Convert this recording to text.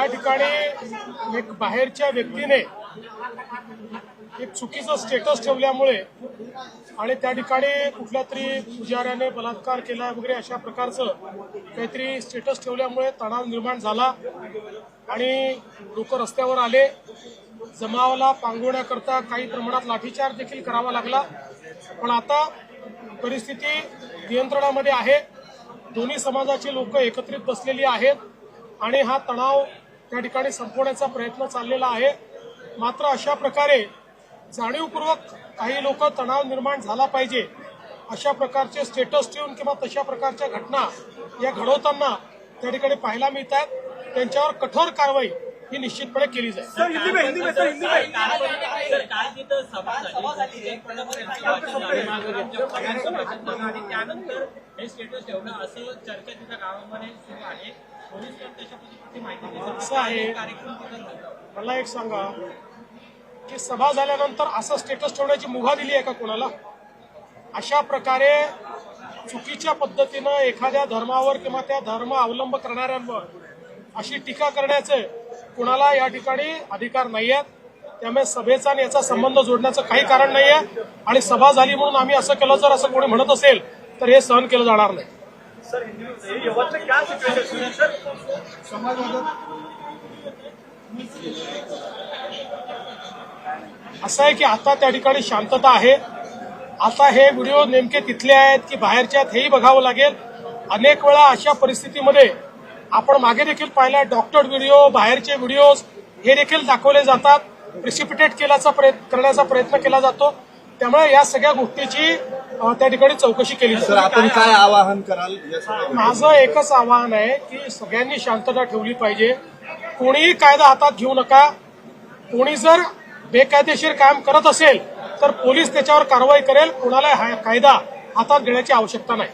या ठिकाणी एक बाहेरच्या व्यक्तीने एक चुकीचं स्टेटस ठेवल्यामुळे आणि त्या ठिकाणी कुठल्या तरी पुजाऱ्याने बलात्कार केला वगैरे अशा प्रकारचं काहीतरी स्टेटस ठेवल्यामुळे तणाव निर्माण झाला आणि लोक रस्त्यावर आले. जमावाला पांगवण्याकरता काही प्रमाणात लाठीचार्ज देखील करावा लागला. पण आता परिस्थिती नियंत्रणामध्ये आहे. दोन्ही समाजाची लोक एकत्रित बसलेली आहेत आणि हा तणाव त्या ठिकाणी संपवण्याचा प्रयत्न चाललेला आहे. मात्र अशा प्रकारे जाणीवपूर्वक काही लोक तणाव निर्माण झाला पाहिजे अशा प्रकारचे स्टेटस ठेवून किंवा तशा प्रकारच्या घटना या घडवताना त्या ठिकाणी पाहायला मिळतात. त्यांच्यावर कठोर कारवाई ही निश्चितपणे केली जाईल. असं आहे, मला एक सांगा की सभा झाल्यानंतर असं स्टेटस ठेवण्याची मुभा दिली आहे का कोणाला? अशा प्रकारे चुकीच्या पद्धतीनं एखाद्या धर्मावर किंवा त्या धर्म अवलंब करणाऱ्यांवर अशी टीका करण्याचे कुणाला या ठिकाणी अधिकार नाही आहेत. त्यामुळे सभेचा आणि याचा संबंध जोडण्याचं काही कारण नाही आहे. आणि सभा झाली म्हणून आम्ही असं केलं जर असं कोणी म्हणत असेल तर हे सहन केलं जाणार नाही. असं आहे की आता त्या ठिकाणी शांतता आहे. आता हे व्हिडिओ नेमके तिथले आहेत की बाहेरचे आहेत हेही बघावं लागेल. अनेक वेळा अशा परिस्थितीमध्ये आपण मागे देखील पाहिला डॉक्टर्ड व्हिडिओ, बाहेरचे व्हिडिओज हे देखील दाखवले जातात. प्रिसिपिटेट करण्याचा प्रयत्न केला जातो. त्यामुळे या सगळ्या गोष्टीची त्या ठिकाणी चौकशी केली जाते. आपण काय आवाहन कराल? माझं एकच आवाहन आहे की सगळ्यांनी शांतता ठेवली पाहिजे. कोणीही कायदा हातात घेऊ नका. कोणी जर बेकायदेशीर काम करत असेल तर पोलीस त्याच्यावर कारवाई करेल. कोणाला कायदा हातात घेण्याची आवश्यकता नाही.